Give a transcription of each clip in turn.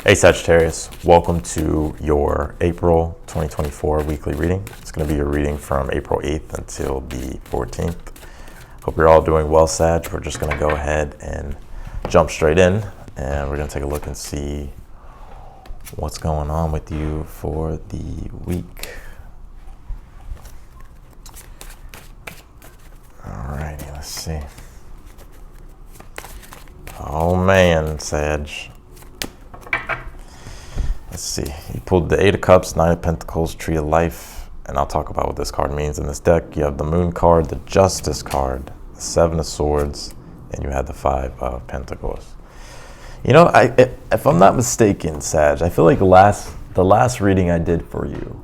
Hey Sagittarius, welcome to your April 2024 weekly reading. It's going to be your reading from April 8th until the 14th. Hope you're all doing well, Sag. We're just going to go ahead and jump straight in, and we're going to take a look and see what's going on with you for the week. Alrighty, let's see. Oh man, Sag. Let's see, you pulled the Eight of Cups, Nine of Pentacles, Tree of Life, and I'll talk about what this card means in this deck. You have the Moon card, the Justice card, the Seven of Swords, and you had the Five of Pentacles. You know, if I'm not mistaken, Sag, I feel like the last reading I did for you,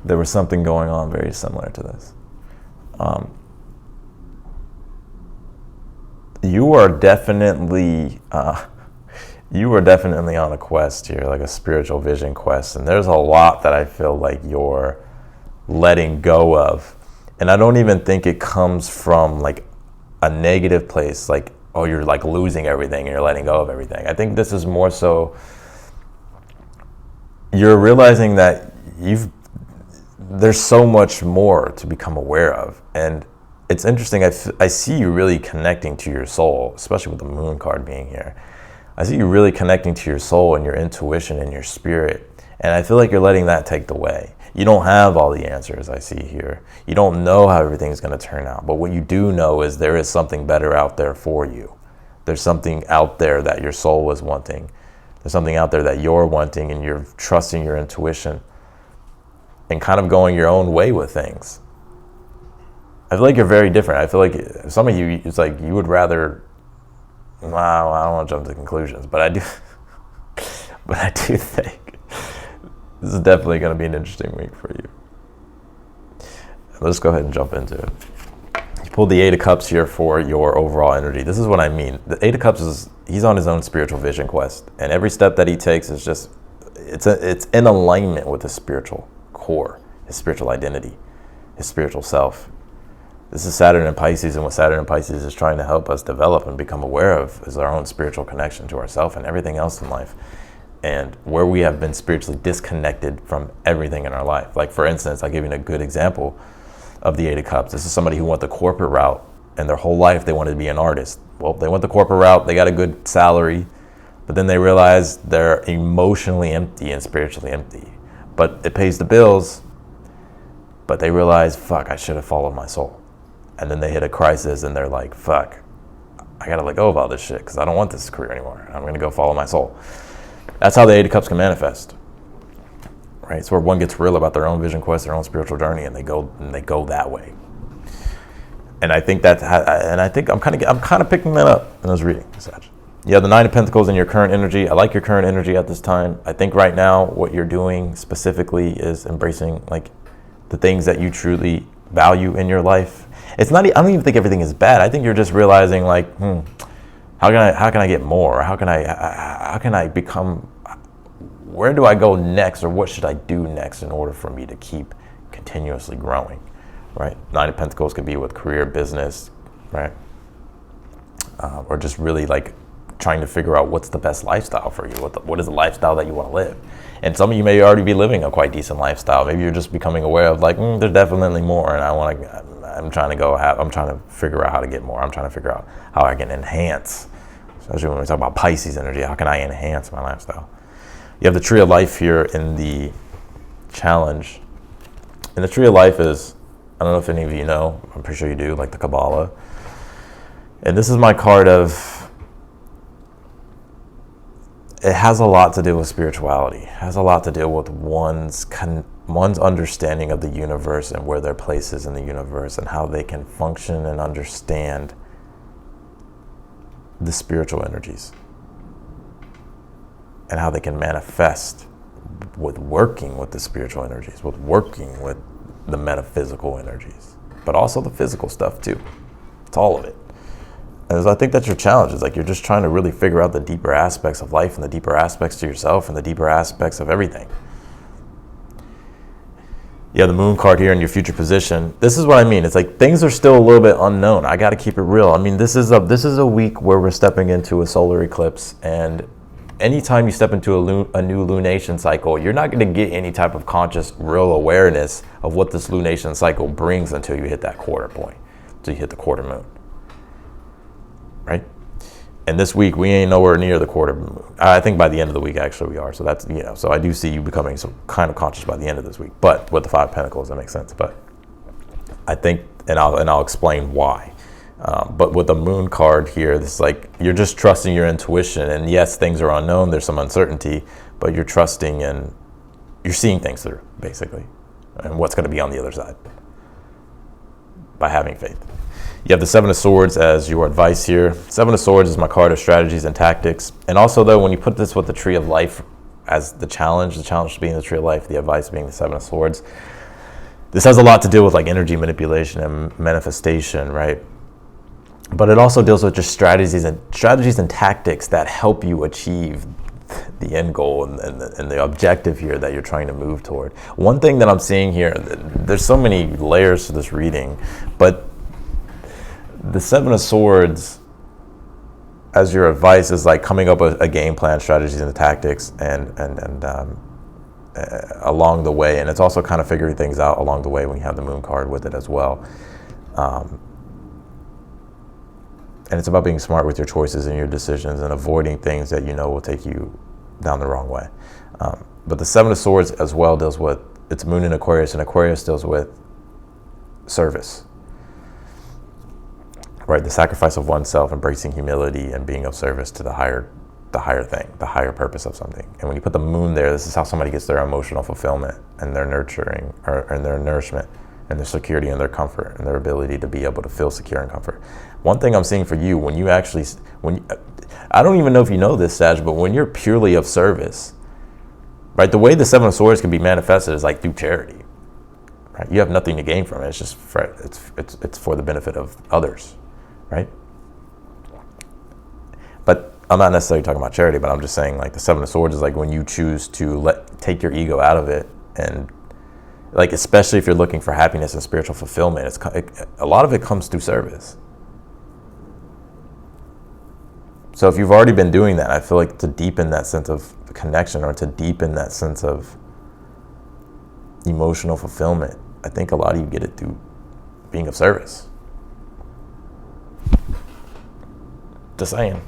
there was something going on very similar to this. You are definitely on a quest here, like a spiritual vision quest. And there's a lot that I feel like you're letting go of. And I don't even think it comes from like a negative place, like, oh, you're like losing everything and you're letting go of everything. I think this is more so you're realizing that there's so much more to become aware of. And it's interesting, I see you really connecting to your soul, especially with the Moon card being here. I see you really connecting to your soul and your intuition and your spirit. And I feel like you're letting that take the way. You don't have all the answers I see here. You don't know how everything's going to turn out. But what you do know is there is something better out there for you. There's something out there that your soul is wanting. There's something out there that you're wanting, and you're trusting your intuition and kind of going your own way with things. I feel like you're very different. I feel like some of you, it's like you would rather... Wow, I don't want to jump to conclusions, but I do think this is definitely going to be an interesting week for you. Let's go ahead and jump into it. You pulled the Eight of Cups here for your overall energy. This is what I mean. The Eight of Cups he's on his own spiritual vision quest, and every step that he takes is just, it's in alignment with his spiritual core, his spiritual identity, his spiritual self. This is Saturn and Pisces, and what Saturn and Pisces is trying to help us develop and become aware of is our own spiritual connection to ourselves and everything else in life, and where we have been spiritually disconnected from everything in our life. Like, for instance, I'll give you a good example of the Eight of Cups. This is somebody who went the corporate route, and their whole life they wanted to be an artist. Well, they went the corporate route, they got a good salary, but then they realized they're emotionally empty and spiritually empty. But it pays the bills, but they realize, fuck, I should have followed my soul. And then they hit a crisis and they're like, fuck, I gotta let go of all this shit because I don't want this career anymore. I'm gonna go follow my soul. That's how the Eight of Cups can manifest, right? It's where one gets real about their own vision quest, their own spiritual journey, and they go that way. And I think I'm kind of picking that up in those readings. You have the Nine of Pentacles in your current energy. I like your current energy at this time. I think right now what you're doing specifically is embracing like the things that you truly value in your life. It's not. I don't even think everything is bad. I think you're just realizing, like, how can I get more? How can I become? Where do I go next, or what should I do next in order for me to keep continuously growing? Right. Nine of Pentacles could be with career, business, right, or just really like trying to figure out what's the best lifestyle for you. What is the lifestyle that you want to live? And some of you may already be living a quite decent lifestyle. Maybe you're just becoming aware of like, there's definitely more, and I'm trying to figure out how to get more. I'm trying to figure out how I can enhance, especially when we talk about Pisces energy. How can I enhance my lifestyle? You have the Tree of Life here in the challenge. And the Tree of Life is, I don't know if any of you know, I'm pretty sure you do, like the Kabbalah. And this is my card of, it has a lot to do with spirituality. It has a lot to do with one's understanding of the universe and where their place is in the universe and how they can function and understand the spiritual energies and how they can manifest with working with the spiritual energies, with working with the metaphysical energies, but also the physical stuff too. It's all of it. And so I think that's your challenge. Is like you're just trying to really figure out the deeper aspects of life and the deeper aspects to yourself and the deeper aspects of everything. You have the Moon card here in your future position. This is what I mean. It's like things are still a little bit unknown. I got to keep it real. I mean, this is a week where we're stepping into a solar eclipse, and anytime you step into a new lunation cycle, you're not going to get any type of conscious, real awareness of what this lunation cycle brings until you hit that quarter point, until you hit the quarter moon, right? And this week, we ain't nowhere near the quarter moon. I think by the end of the week, actually, we are. So that's, so I do see you becoming some kind of conscious by the end of this week. But with the 5 of Pentacles, that makes sense. But I think, and I'll explain why. But with the moon card here, this is like, you're just trusting your intuition. And yes, things are unknown. There's some uncertainty, but you're trusting and you're seeing things through, basically. And what's going to be on the other side by having faith. You have the 7 of Swords as your advice here. 7 of Swords is my card of strategies and tactics. And also, though, when you put this with the Tree of Life as the challenge being the Tree of Life, the advice being the 7 of Swords, this has a lot to do with like energy manipulation and manifestation, right? But it also deals with just strategies and tactics that help you achieve the end goal and the objective here that you're trying to move toward. One thing that I'm seeing here, there's so many layers to this reading, but the 7 of Swords as your advice is like coming up with a game plan, strategies and tactics and along the way. And it's also kind of figuring things out along the way when you have the moon card with it as well. And it's about being smart with your choices and your decisions and avoiding things that you know will take you down the wrong way. But the 7 of Swords as well deals with, it's moon in Aquarius, and Aquarius deals with service. Right, the sacrifice of oneself, embracing humility, and being of service to the higher thing, the higher purpose of something. And when you put the moon there, this is how somebody gets their emotional fulfillment and their nurturing, and their nourishment, and their security and their comfort, and their ability to be able to feel secure and comfort. One thing I'm seeing for you, I don't even know if you know this, Sag, but when you're purely of service, right, the way the 7 of Swords can be manifested is like through charity. Right, you have nothing to gain from it. It's just it's for the benefit of others. Right? But I'm not necessarily talking about charity, but I'm just saying like the 7 of Swords is like when you choose to take your ego out of it, and like especially if you're looking for happiness and spiritual fulfillment, a lot of it comes through service. So if you've already been doing that, I feel like to deepen that sense of connection or to deepen that sense of emotional fulfillment, I think a lot of you get it through being of service. Just saying.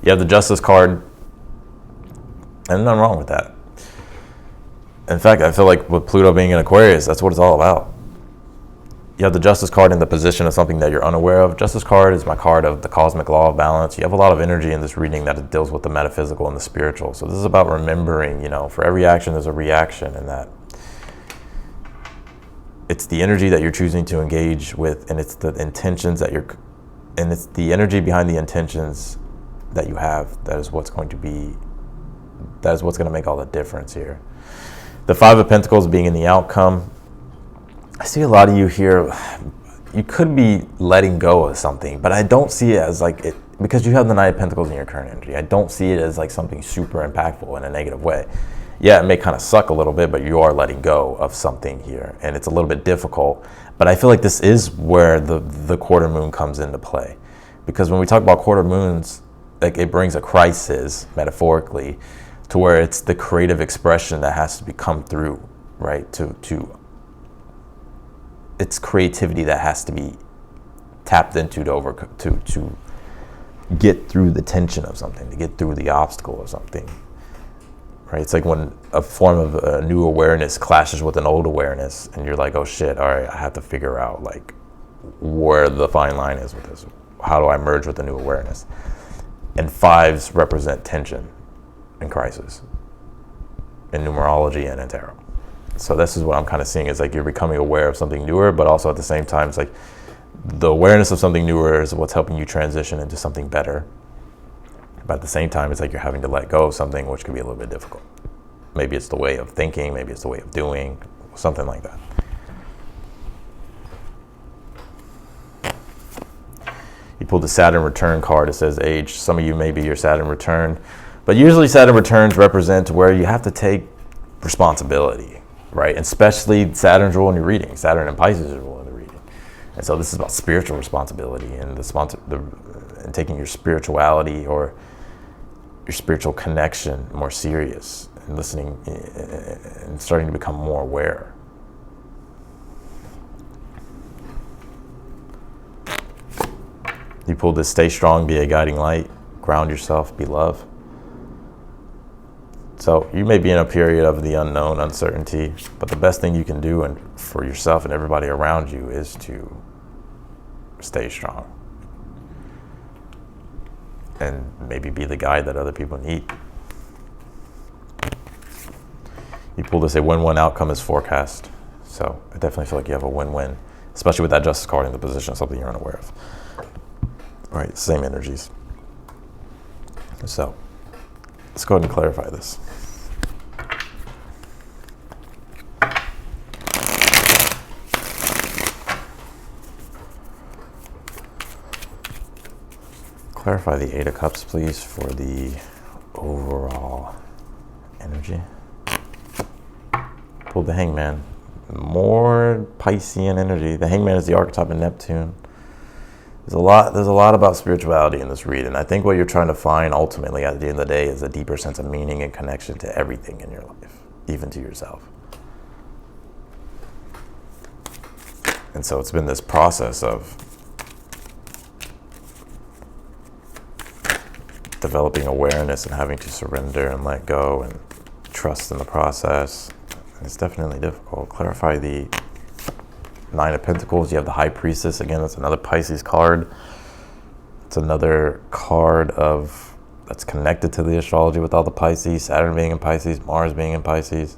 You have the Justice card, and nothing wrong with that. In fact, I feel like with Pluto being in Aquarius, that's what it's all about. You have the Justice card in the position of something that you're unaware of. Justice card is my card of the cosmic law of balance. You have a lot of energy in this reading that it deals with the metaphysical and the spiritual. So this is about remembering, for every action there's a reaction, and that it's the energy that you're choosing to engage with, and it's the intentions that and it's the energy behind the intentions that you have that is what's going to make all the difference here. The 5 of Pentacles being in the outcome, I see a lot of you here, you could be letting go of something, but I don't see it as like it, because you have the 9 of Pentacles in your current energy, I don't see it as like something super impactful in a negative way. Yeah, it may kind of suck a little bit, but you are letting go of something here, and it's a little bit difficult. But I feel like this is where the quarter moon comes into play. Because when we talk about quarter moons, like it brings a crisis, metaphorically, to where it's the creative expression that has to come through, right? It's creativity that has to be tapped into to get through the tension of something, to get through the obstacle of something. Right? It's like when a form of a new awareness clashes with an old awareness, and you're like, oh shit, all right, I have to figure out like where the fine line is with this. How do I merge with the new awareness? And 5s represent tension and crisis in numerology and in tarot. So this is what I'm kind of seeing, is like you're becoming aware of something newer, but also at the same time, it's like the awareness of something newer is what's helping you transition into something better. But at the same time, it's like you're having to let go of something, which can be a little bit difficult. Maybe it's the way of thinking, maybe it's the way of doing, something like that. You pulled the Saturn return card. It says age. Some of you may be your Saturn return. But usually Saturn returns represent where you have to take responsibility, right? And especially Saturn's role in your reading. Saturn and Pisces' role in the reading. And so this is about spiritual responsibility and and taking your spirituality or your spiritual connection more serious, and listening and starting to become more aware. You pulled this stay strong, be a guiding light, ground yourself, be love. So you may be in a period of the unknown, uncertainty, but the best thing you can do and for yourself and everybody around you is to stay strong. And maybe be the guide that other people need. You pulled this, a win-win outcome is forecast. So I definitely feel like you have a win-win, especially with that justice card in the position of something you're unaware of. All right, same energies. So let's go ahead and clarify this. Clarify the Eight of Cups, please, for the overall energy. Pulled the Hangman. More Piscean energy. The Hangman is the archetype of Neptune. There's a lot about spirituality in this read, and I think what you're trying to find ultimately at the end of the day is a deeper sense of meaning and connection to everything in your life, even to yourself. And so it's been this process of developing awareness and having to surrender and let go and trust in the process. It's definitely difficult. Clarify the Nine of Pentacles. You have the High Priestess. Again, that's another Pisces card. It's another card that's connected to the astrology with all the Pisces. Saturn being in Pisces, Mars being in Pisces.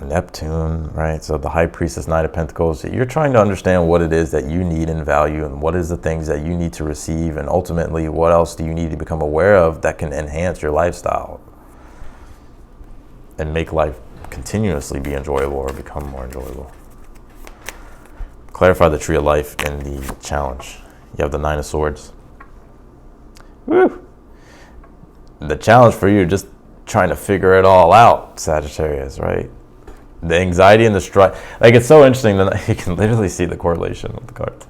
Neptune, right? So the High Priestess, Knight of Pentacles, you're trying to understand what it is that you need and value, and what is the things that you need to receive, and ultimately what else do you need to become aware of that can enhance your lifestyle and make life continuously be enjoyable or become more enjoyable. Clarify the Tree of Life in the challenge. You have the Nine of Swords. Woo! The challenge for you, just trying to figure it all out, Sagittarius, right? The anxiety and the strife. Like, it's so interesting that you can literally see the correlation with the cards.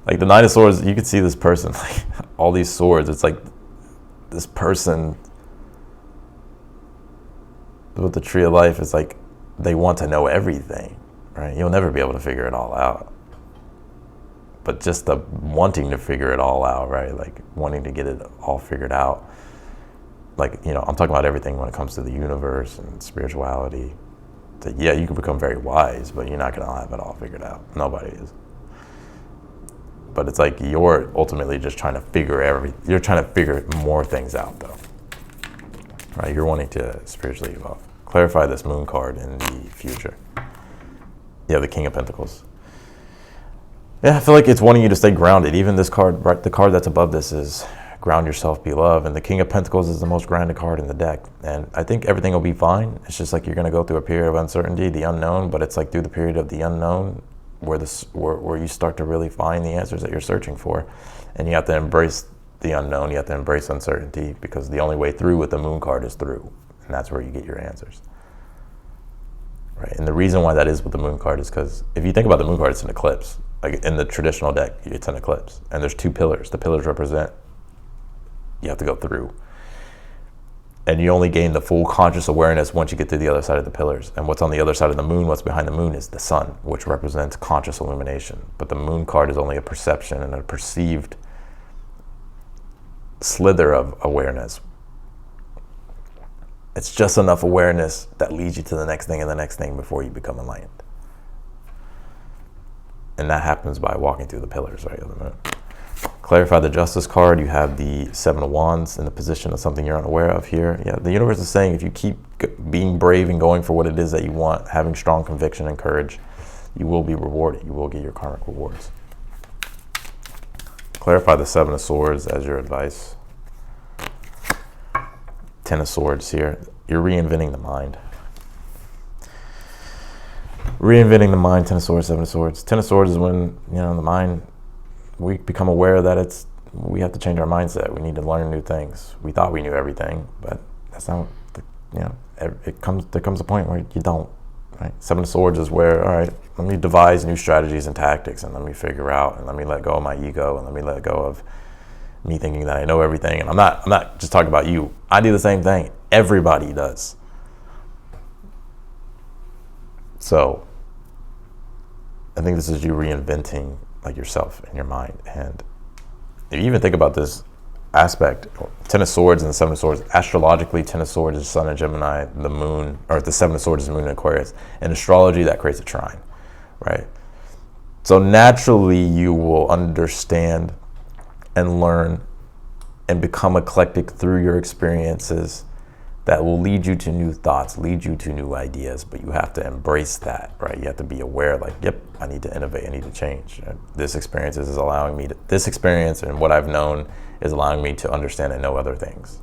Like the Nine of Swords, you can see this person, like all these swords. It's like this person with the Tree of Life is like they want to know everything, right? You'll never be able to figure it all out. But just the wanting to figure it all out, right? Like wanting to get it all figured out. Like, you know, I'm talking about everything when it comes to the universe and spirituality. That, yeah, you can become very wise, but you're not going to have it all figured out. Nobody is. But it's like you're ultimately just trying to you're trying to figure more things out, though. Right? You're wanting to spiritually evolve. Clarify this Moon card in the future. Yeah, the King of Pentacles. Yeah, I feel like it's wanting you to stay grounded. Even this card, right, the card that's above this is ground yourself, be love. And the King of Pentacles is the most grounded card in the deck. And I think everything will be fine. It's just like you're going to go through a period of uncertainty, the unknown, but it's like through the period of the unknown where you start to really find the answers that you're searching for. And you have to embrace the unknown. You have to embrace uncertainty, because the only way through with the Moon card is through. And that's where you get your answers. Right? And the reason why that is with the Moon card is because if you think about the Moon card, it's an eclipse. Like in the traditional deck, it's an eclipse. And there's two pillars. The pillars represent you have to go through. And you only gain the full conscious awareness once you get to the other side of the pillars. And what's on the other side of the moon, what's behind the moon, is the sun, which represents conscious illumination. But the Moon card is only a perception and a perceived slither of awareness. It's just enough awareness that leads you to the next thing and the next thing before you become enlightened. And that happens by walking through the pillars, right, of the moon. Clarify the Justice card. You have the Seven of Wands in the position of something you're unaware of here. Yeah, the universe is saying if you keep being brave and going for what it is that you want, having strong conviction and courage, you will be rewarded. You will get your karmic rewards. Clarify the Seven of Swords as your advice. Ten of Swords here. You're reinventing the mind. Reinventing the mind. Ten of Swords, Seven of Swords. Ten of Swords is when, you know, the mind, we become aware that we have to change our mindset. We need to learn new things. We thought we knew everything, but that's not, there comes a point where you don't, right? Seven of Swords is where, all right, let me devise new strategies and tactics, and let me figure out, and let me let go of my ego, and let me let go of me thinking that I know everything. And I'm not just talking about you. I do the same thing. Everybody does. So I think this is you reinventing like yourself in your mind. And if you even think about this aspect, Ten of Swords and the Seven of Swords, astrologically, Ten of Swords is Sun in Gemini, the Moon, or the Seven of Swords is Moon in Aquarius. In astrology, that creates a trine, right? So naturally, you will understand and learn and become eclectic through your experiences that will lead you to new thoughts, lead you to new ideas, but you have to embrace that, right? You have to be aware, like, yep, I need to innovate, I need to change. This experience is allowing me to, this experience and what I've known is allowing me to understand and know other things.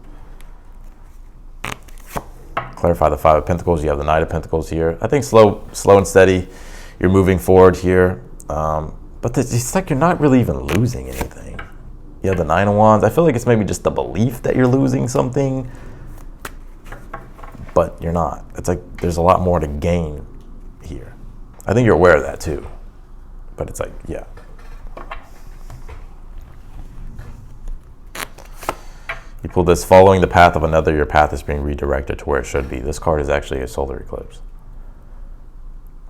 Clarify the Five of Pentacles, you have the Knight of Pentacles here. I think slow and steady, you're moving forward here, but it's like you're not really even losing anything. You have the Nine of Wands. I feel like it's maybe just the belief that you're losing something, but you're not. It's like there's a lot more to gain here. I think you're aware of that too, but it's like, yeah. You pull this, following the path of another, your path is being redirected to where it should be. This card is actually a solar eclipse.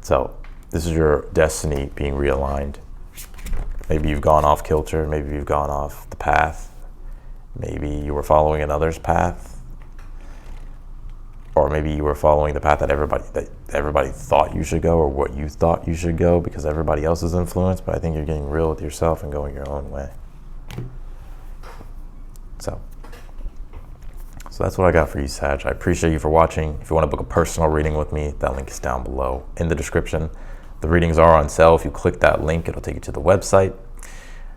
So this is your destiny being realigned. Maybe you've gone off kilter, maybe you've gone off the path, maybe you were following another's path, or maybe you were following the path that everybody thought you should go, or what you thought you should go because everybody else is influenced. But I think you're getting real with yourself and going your own way. So that's what I got for you, Sag. I appreciate you for watching. If you want to book a personal reading with me, that link is down below in the description. The readings are on sale. If you click that link, it'll take you to the website.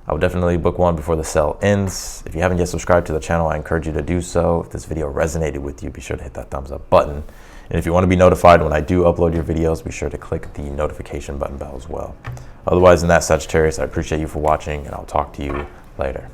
I would definitely book one before the sale ends. If you haven't yet subscribed to the channel, I encourage you to do so. If this video resonated with you, be sure to hit that thumbs up button. And if you want to be notified when I do upload your videos, be sure to click the notification button bell as well. Otherwise, in that, Sagittarius, I appreciate you for watching, and I'll talk to you later.